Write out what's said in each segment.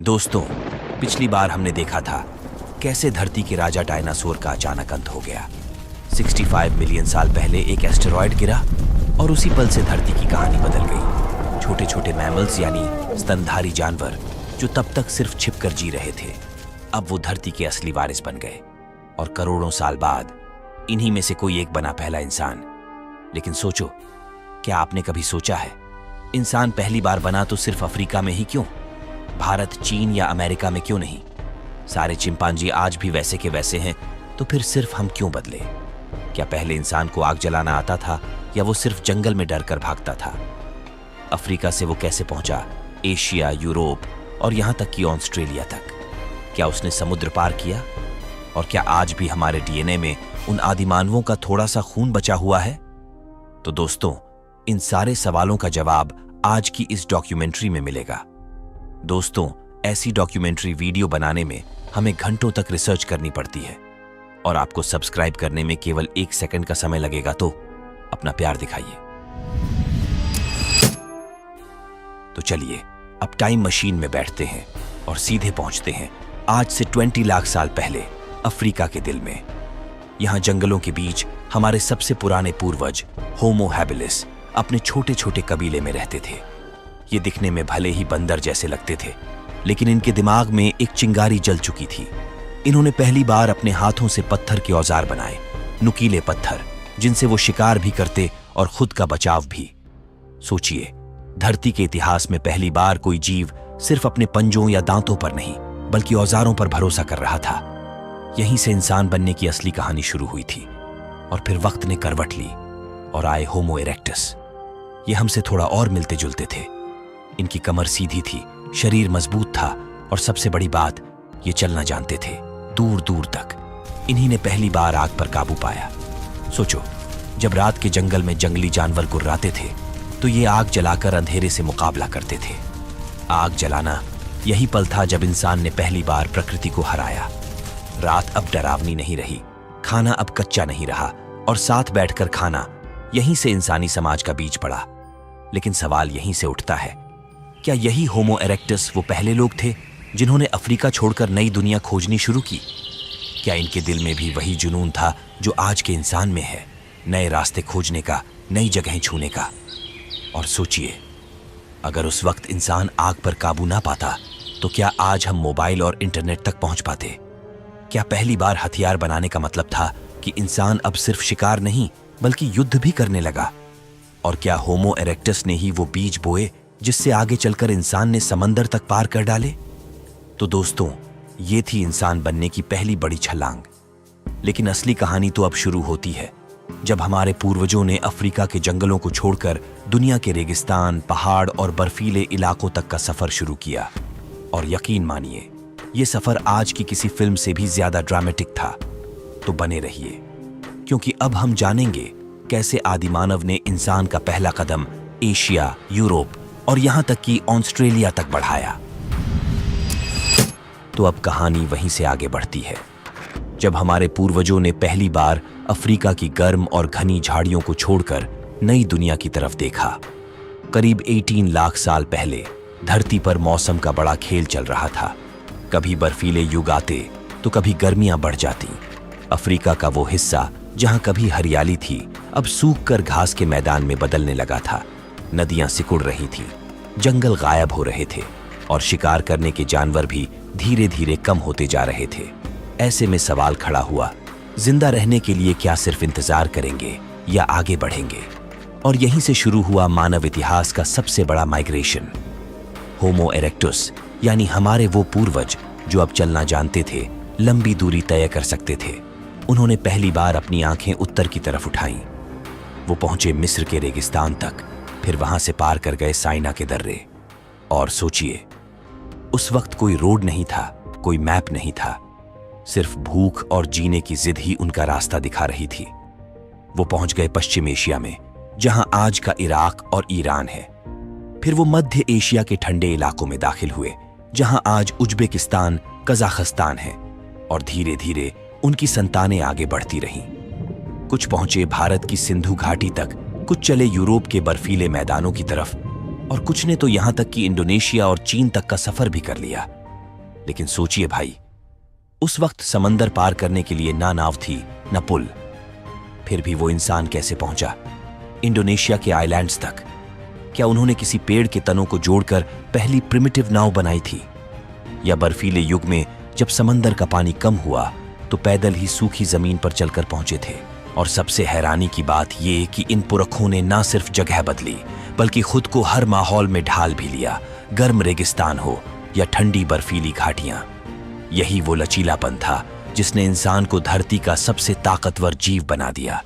दोस्तों, पिछली बार हमने देखा था कैसे धरती के राजा डायनासोर का अचानक अंत हो गया। 65 मिलियन साल पहले एक एस्टेरॉयड गिरा और उसी पल से धरती की कहानी बदल गई। छोटे छोटे मैमल्स यानी स्तनधारी जानवर जो तब तक सिर्फ छिपकर जी रहे थे, अब वो धरती के असली वारिस बन गए। और करोड़ों साल बाद इन्हीं में से कोई एक बना पहला इंसान। लेकिन सोचो, क्या आपने कभी सोचा है इंसान पहली बार बना तो सिर्फ अफ्रीका में ही क्यों? भारत, चीन या अमेरिका में क्यों नहीं? सारे चिंपांजी आज भी वैसे के वैसे हैं, तो फिर सिर्फ हम क्यों बदले? क्या पहले इंसान को आग जलाना आता था या वो सिर्फ जंगल में डर कर भागता था? अफ्रीका से वो कैसे पहुंचा एशिया, यूरोप और यहां तक कि ऑस्ट्रेलिया तक? क्या उसने समुद्र पार किया? और क्या आज भी हमारे डीएनए में उन आदिमानवों का थोड़ा सा खून बचा हुआ है? तो दोस्तों, इन सारे सवालों का जवाब आज की इस डॉक्यूमेंट्री में मिलेगा। दोस्तों, ऐसी डॉक्यूमेंट्री वीडियो बनाने में हमें घंटों तक रिसर्च करनी पड़ती है और आपको सब्सक्राइब करने में केवल 1 सेकंड का समय लगेगा, तो अपना प्यार दिखाइए। तो चलिए अब टाइम मशीन में बैठते हैं और सीधे पहुंचते हैं आज से 20 लाख साल पहले अफ्रीका के दिल में। यहां जंगलों के बीच हमारे सबसे पुराने पूर्वज होमो हैबिलिस अपने छोटे छोटे कबीले में रहते थे। ये दिखने में भले ही बंदर जैसे लगते थे, लेकिन इनके दिमाग में एक चिंगारी जल चुकी थी। इन्होंने पहली बार अपने हाथों से पत्थर के औजार बनाए, नुकीले पत्थर जिनसे वो शिकार भी करते और खुद का बचाव भी। सोचिए, धरती के इतिहास में पहली बार कोई जीव सिर्फ अपने पंजों या दांतों पर नहीं बल्कि औजारों पर भरोसा कर रहा था। यहीं से इंसान बनने की असली कहानी शुरू हुई थी। और फिर वक्त ने करवट ली और आए होमो इरेक्टस। ये हमसे थोड़ा और मिलते जुलते थे। इनकी कमर सीधी थी, शरीर मजबूत था और सबसे बड़ी बात, ये चलना जानते थे दूर दूर तक। इन्हीं ने पहली बार आग पर काबू पाया। सोचो, जब रात के जंगल में जंगली जानवर गुर्राते थे तो ये आग जलाकर अंधेरे से मुकाबला करते थे। आग जलाना यही पल था जब इंसान ने पहली बार प्रकृति को हराया। रात अब डरावनी नहीं रही, खाना अब कच्चा नहीं रहा और साथ बैठकर खाना, यहीं से इंसानी समाज का बीज पड़ा। लेकिन सवाल यहीं से उठता है, क्या यही होमो इरेक्टस वो पहले लोग थे जिन्होंने अफ्रीका छोड़कर नई दुनिया खोजनी शुरू की? क्या इनके दिल में भी वही जुनून था जो आज के इंसान में है, नए रास्ते खोजने का, नई जगहें छूने का? और सोचिए, अगर उस वक्त इंसान आग पर काबू ना पाता तो क्या आज हम मोबाइल और इंटरनेट तक पहुंच पाते? क्या पहली बार हथियार बनाने का मतलब था कि इंसान अब सिर्फ शिकार नहीं बल्कि युद्ध भी करने लगा? और क्या होमो इरेक्टस ने ही वो बीज बोए जिससे आगे चलकर इंसान ने समंदर तक पार कर डाले? तो दोस्तों, ये थी इंसान बनने की पहली बड़ी छलांग। लेकिन असली कहानी तो अब शुरू होती है, जब हमारे पूर्वजों ने अफ्रीका के जंगलों को छोड़कर दुनिया के रेगिस्तान, पहाड़ और बर्फीले इलाकों तक का सफर शुरू किया। और यकीन मानिए, ये सफर आज की किसी फिल्म से भी ज्यादा ड्रामेटिक था। तो बने रहिए, क्योंकि अब हम जानेंगे कैसे आदिमानव ने इंसान का पहला कदम एशिया, यूरोप और यहां तक कि ऑस्ट्रेलिया तक बढ़ाया। तो अब कहानी वहीं से आगे बढ़ती है, जब हमारे पूर्वजों ने पहली बार अफ्रीका की गर्म और घनी झाड़ियों को छोड़कर नई दुनिया की तरफ देखा। करीब 18 लाख साल पहले धरती पर मौसम का बड़ा खेल चल रहा था। कभी बर्फीले युग आते तो कभी गर्मियां बढ़ जाती। अफ्रीका का वो हिस्सा जहां कभी हरियाली थी, अब सूखकर घास के मैदान में बदलने लगा था। नदियां सिकुड़ रही थीं, जंगल गायब हो रहे थे और शिकार करने के जानवर भी धीरे धीरे कम होते जा रहे थे। ऐसे में सवाल खड़ा हुआ, जिंदा रहने के लिए क्या सिर्फ इंतजार करेंगे या आगे बढ़ेंगे? और यहीं से शुरू हुआ मानव इतिहास का सबसे बड़ा माइग्रेशन। होमो इरेक्टस यानी हमारे वो पूर्वज जो अब चलना जानते थे, लंबी दूरी तय कर सकते थे। उन्होंने पहली बार अपनी आंखें उत्तर की तरफ उठाईं। वो पहुंचे मिस्र के रेगिस्तान तक, फिर वहां से पार कर गए साइना के दर्रे। और सोचिए, उस वक्त कोई रोड नहीं था, कोई मैप नहीं था, सिर्फ भूख और जीने की जिद ही उनका रास्ता दिखा रही थी। वो पहुंच गए पश्चिम एशिया में, जहां आज का इराक और ईरान है। फिर वो मध्य एशिया के ठंडे इलाकों में दाखिल हुए, जहां आज उज्बेकिस्तान, कजाकिस्तान है। और धीरे धीरे उनकी संतानें आगे बढ़ती रहीं। कुछ पहुंचे भारत की सिंधु घाटी तक, कुछ चले यूरोप के बर्फीले मैदानों की तरफ और कुछ ने तो यहां तक कि इंडोनेशिया और चीन तक का सफर भी कर लिया। लेकिन सोचिए भाई, उस वक्त समंदर पार करने के लिए ना नाव थी ना पुल। फिर भी वो इंसान कैसे पहुंचा इंडोनेशिया के आइलैंड्स तक? क्या उन्होंने किसी पेड़ के तनों को जोड़कर पहली प्रिमिटिव नाव बनाई थी, या बर्फीले युग में जब समंदर का पानी कम हुआ तो पैदल ही सूखी जमीन पर चलकर पहुंचे थे? और सबसे हैरानी की बात यह कि इन पुरखों ने ना सिर्फ जगह बदली बल्कि खुद को हर माहौल में ढाल भी लिया, गर्म रेगिस्तान हो या ठंडी बर्फीली घाटियां। यही वो लचीलापन था जिसने इंसान को धरती का सबसे ताकतवर जीव बना दिया।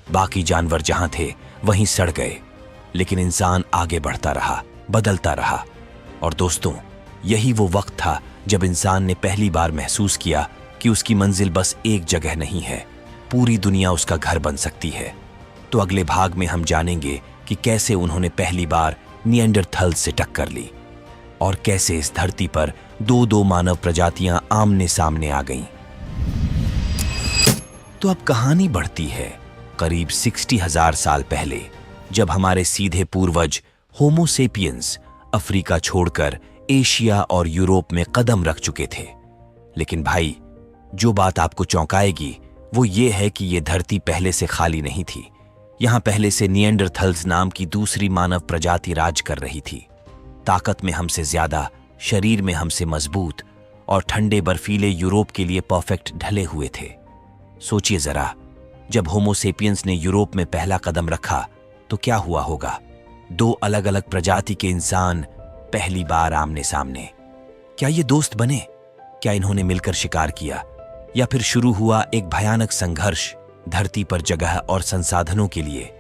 बाकी जानवर जहां थे वहीं सड़ गए, लेकिन इंसान आगे बढ़ता रहा, बदलता रहा। और दोस्तों, यही वो वक्त था जब इंसान ने पहली बार महसूस किया कि उसकी मंजिल बस एक जगह नहीं है, पूरी दुनिया उसका घर बन सकती है। तो अगले भाग में हम जानेंगे कि कैसे उन्होंने पहली बार निएंडरथल्स से टक्कर ली और कैसे इस धरती पर दो मानव प्रजातियां आमने सामने आ गईं। तो अब कहानी बढ़ती है करीब 60,000 साल पहले, जब हमारे सीधे पूर्वज होमो सेपियंस अफ्रीका छोड़कर एशिया और यूरोप में कदम रख चुके थे। लेकिन भाई, जो बात आपको चौंकाएगी वो ये है कि ये धरती पहले से खाली नहीं थी। यहां पहले से निएंडरथल्स नाम की दूसरी मानव प्रजाति राज कर रही थी। ताकत में हमसे ज्यादा, शरीर में हमसे मजबूत और ठंडे बर्फीले यूरोप के लिए परफेक्ट ढले हुए थे। सोचिए जरा, जब होमो सेपियंस ने यूरोप में पहला कदम रखा तो क्या हुआ होगा? दो अलग अलग प्रजाति के इंसान पहली बार आमने सामने। क्या ये दोस्त बने? क्या इन्होंने मिलकर शिकार किया, या फिर शुरू हुआ एक भयानक संघर्ष धरती पर जगह और संसाधनों के लिए?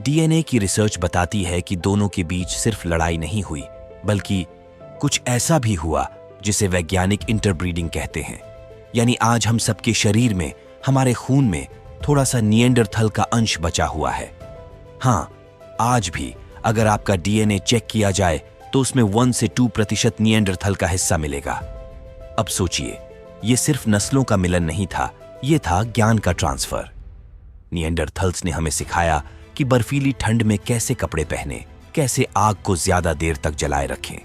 डीएनए की रिसर्च बताती है कि दोनों के बीच सिर्फ लड़ाई नहीं हुई, बल्कि कुछ ऐसा भी हुआ जिसे वैज्ञानिक इंटरब्रीडिंग कहते हैं। यानी आज हम सबके शरीर में, हमारे खून में थोड़ा सा निएंडरथल का अंश बचा हुआ है। हाँ, आज भी अगर आपका डीएनए चेक किया जाए तो उसमें 1 से 2% निएंडरथल का हिस्सा मिलेगा। अब सोचिए, ये सिर्फ नस्लों का मिलन नहीं था, ये था ज्ञान का ट्रांसफर। निएंडरथल्स ने हमें सिखाया कि बर्फीली ठंड में कैसे कपड़े पहने, कैसे आग को ज्यादा देर तक जलाए रखें,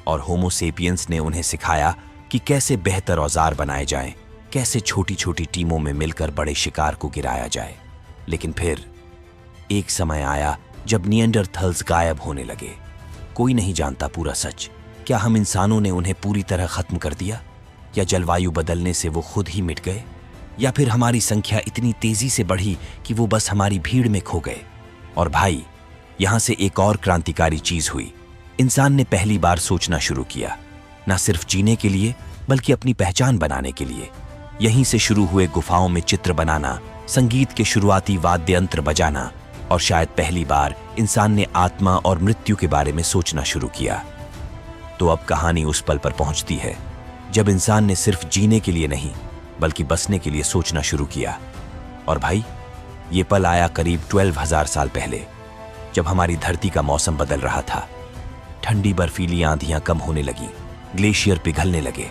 और होमो सेपियंस ने उन्हें सिखाया कि कैसे बेहतर औजार बनाए जाएं, कैसे छोटी छोटी टीमों में मिलकर बड़े शिकार को गिराया जाए। लेकिन फिर एक समय आया जब निएंडरथल्स गायब होने लगे। कोई नहीं जानता पूरा सच। क्या हम इंसानों ने उन्हें पूरी तरह खत्म कर दिया, या जलवायु बदलने से वो खुद ही मिट गए, या फिर हमारी संख्या इतनी तेजी से बढ़ी कि वो बस हमारी भीड़ में खो गए? और भाई, यहां से एक और क्रांतिकारी चीज हुई। इंसान ने पहली बार सोचना शुरू किया, ना सिर्फ जीने के लिए बल्कि अपनी पहचान बनाने के लिए। यहीं से शुरू हुए गुफाओं में चित्र बनाना, संगीत के शुरुआती वाद्य यंत्र बजाना, और शायद पहली बार इंसान ने आत्मा और मृत्यु के बारे में सोचना शुरू किया। तो अब कहानी उस पल पर पहुंचती है जब इंसान ने सिर्फ जीने के लिए नहीं बल्कि बसने के लिए सोचना शुरू किया। और भाई, ये पल आया करीब 12,000 साल पहले, जब हमारी धरती का मौसम बदल रहा था। ठंडी बर्फीली आंधियां कम होने लगी, ग्लेशियर पिघलने लगे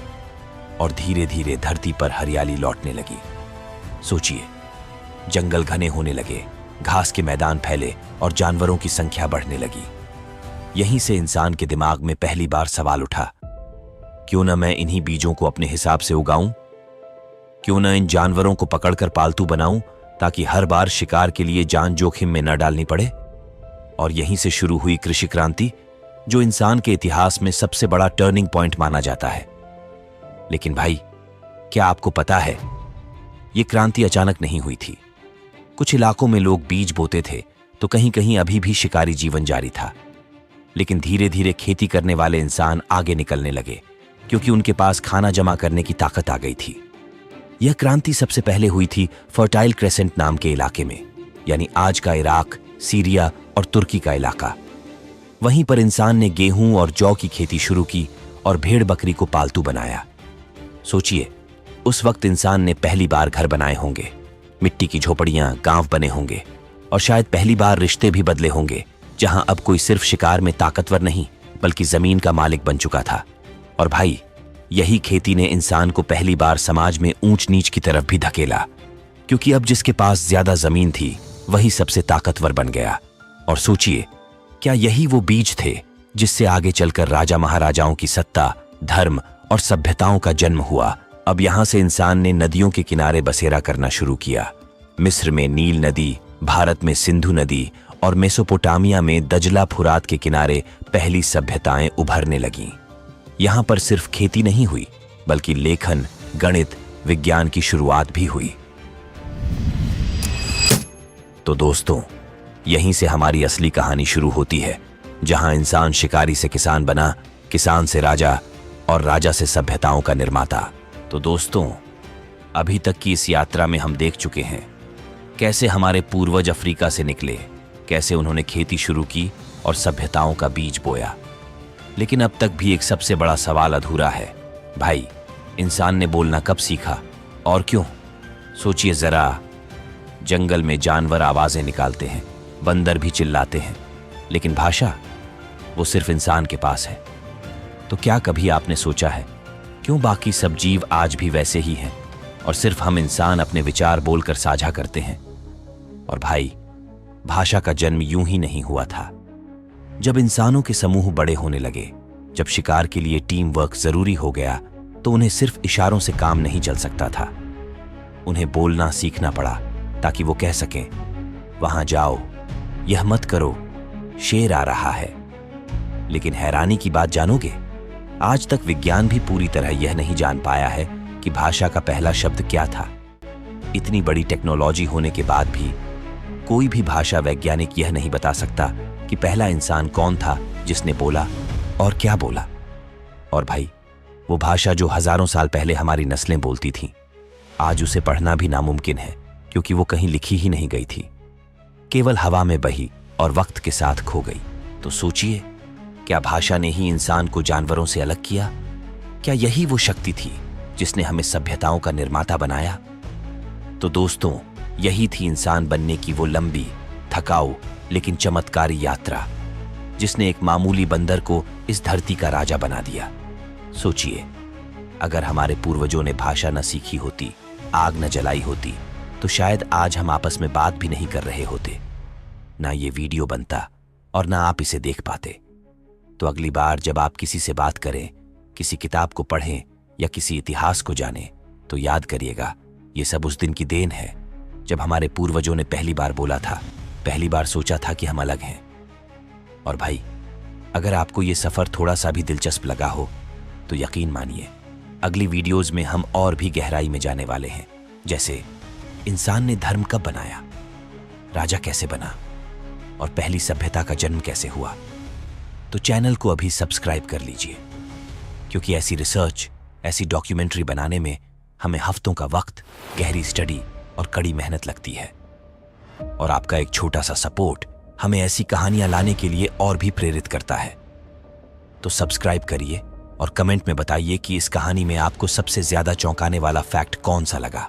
और धीरे धीरे धरती पर हरियाली लौटने लगी। सोचिए, जंगल घने होने लगे, घास के मैदान फैले और जानवरों की संख्या बढ़ने लगी। यहीं से इंसान के दिमाग में पहली बार सवाल उठा, क्यों न मैं इन्हीं बीजों को अपने हिसाब से उगाऊं? क्यों न इन जानवरों को पकड़कर पालतू बनाऊं, ताकि हर बार शिकार के लिए जान जोखिम में न डालनी पड़े? और यहीं से शुरू हुई कृषि क्रांति, जो इंसान के इतिहास में सबसे बड़ा टर्निंग पॉइंट माना जाता है। लेकिन भाई, क्या आपको पता है, यह क्रांति अचानक नहीं हुई थी। कुछ इलाकों में लोग बीज बोते थे तो कहीं कहीं अभी भी शिकारी जीवन जारी था। लेकिन धीरे धीरे खेती करने वाले इंसान आगे निकलने लगे, क्योंकि उनके पास खाना जमा करने की ताकत आ गई थी। यह क्रांति सबसे पहले हुई थी फर्टाइल क्रेसेंट नाम के इलाके में, यानी आज का इराक, सीरिया और तुर्की का इलाका। वहीं पर इंसान ने गेहूं और जौ की खेती शुरू की और भेड़ बकरी को पालतू बनाया। सोचिए, उस वक्त इंसान ने पहली बार घर बनाए होंगे, मिट्टी की झोपड़ियां, गांव बने होंगे, और शायद पहली बार रिश्ते भी बदले होंगे, जहां अब कोई सिर्फ शिकार में ताकतवर नहीं बल्कि जमीन का मालिक बन चुका था। और भाई, यही खेती ने इंसान को पहली बार समाज में ऊंच नीच की तरफ भी धकेला, क्योंकि अब जिसके पास ज्यादा जमीन थी वही सबसे ताकतवर बन गया। और सोचिए, क्या यही वो बीज थे जिससे आगे चलकर राजा महाराजाओं की सत्ता, धर्म और सभ्यताओं का जन्म हुआ। अब यहां से इंसान ने नदियों के किनारे बसेरा करना शुरू किया। मिस्र में नील नदी, भारत में सिंधु नदी और मेसोपोटामिया में दजला फुरात के किनारे पहली सभ्यताएं उभरने लगीं। यहां पर सिर्फ खेती नहीं हुई, बल्कि लेखन, गणित, विज्ञान की शुरुआत भी हुई। तो दोस्तों, यहीं से हमारी असली कहानी शुरू होती है, जहां इंसान शिकारी से किसान बना, किसान से राजा और राजा से सभ्यताओं का निर्माता। तो दोस्तों, अभी तक की इस यात्रा में हम देख चुके हैं कैसे हमारे पूर्वज अफ्रीका से निकले, कैसे उन्होंने खेती शुरू की और सभ्यताओं का बीज बोया। लेकिन अब तक भी एक सबसे बड़ा सवाल अधूरा है। भाई, इंसान ने बोलना कब सीखा और क्यों? सोचिए जरा, जंगल में जानवर आवाजें निकालते हैं, बंदर भी चिल्लाते हैं, लेकिन भाषा वो सिर्फ इंसान के पास है। तो क्या कभी आपने सोचा है क्यों बाकी सब जीव आज भी वैसे ही हैं और सिर्फ हम इंसान अपने विचार बोलकर साझा करते हैं? और भाई, भाषा का जन्म यूं ही नहीं हुआ था। जब इंसानों के समूह बड़े होने लगे, जब शिकार के लिए टीम वर्क जरूरी हो गया, तो उन्हें सिर्फ इशारों से काम नहीं चल सकता था। उन्हें बोलना सीखना पड़ा ताकि वो कह सकें, वहां जाओ, यह मत करो, शेर आ रहा है। लेकिन हैरानी की बात जानोगे, आज तक विज्ञान भी पूरी तरह यह नहीं जान पाया है कि भाषा का पहला शब्द क्या था। इतनी बड़ी टेक्नोलॉजी होने के बाद भी कोई भी भाषा वैज्ञानिक यह नहीं बता सकता कि पहला इंसान कौन था जिसने बोला और क्या बोला। और भाई, वो भाषा जो हजारों साल पहले हमारी नस्लें बोलती थीं, आज उसे पढ़ना भी नामुमकिन है, क्योंकि वो कहीं लिखी ही नहीं गई थी, केवल हवा में बही और वक्त के साथ खो गई। तो सोचिए, क्या भाषा ने ही इंसान को जानवरों से अलग किया? क्या यही वो शक्ति थी जिसने हमें सभ्यताओं का निर्माता बनाया? तो दोस्तों, यही थी इंसान बनने की वो लंबी, थकाऊ लेकिन चमत्कारी यात्रा, जिसने एक मामूली बंदर को इस धरती का राजा बना दिया। सोचिए, अगर हमारे पूर्वजों ने भाषा न सीखी होती, आग न जलाई होती, तो शायद आज हम आपस में बात भी नहीं कर रहे होते, ना ये वीडियो बनता और ना आप इसे देख पाते। तो अगली बार जब आप किसी से बात करें, किसी किताब को पढ़ें या किसी इतिहास को जानें, तो याद करिएगा, ये सब उस दिन की देन है जब हमारे पूर्वजों ने पहली बार बोला था, पहली बार सोचा था कि हम अलग हैं। और भाई, अगर आपको ये सफर थोड़ा सा भी दिलचस्प लगा हो, तो यकीन मानिए, अगली वीडियोज में हम और भी गहराई में जाने वाले हैं। जैसे इंसान ने धर्म कब बनाया, राजा कैसे बना और पहली सभ्यता का जन्म कैसे हुआ। तो चैनल को अभी सब्सक्राइब कर लीजिए, क्योंकि ऐसी रिसर्च, ऐसी डॉक्यूमेंट्री बनाने में हमें हफ्तों का वक्त, गहरी स्टडी और कड़ी मेहनत लगती है। और आपका एक छोटा सा सपोर्ट हमें ऐसी कहानियां लाने के लिए और भी प्रेरित करता है। तो सब्सक्राइब करिए और कमेंट में बताइए कि इस कहानी में आपको सबसे ज्यादा चौंकाने वाला फैक्ट कौन सा लगा।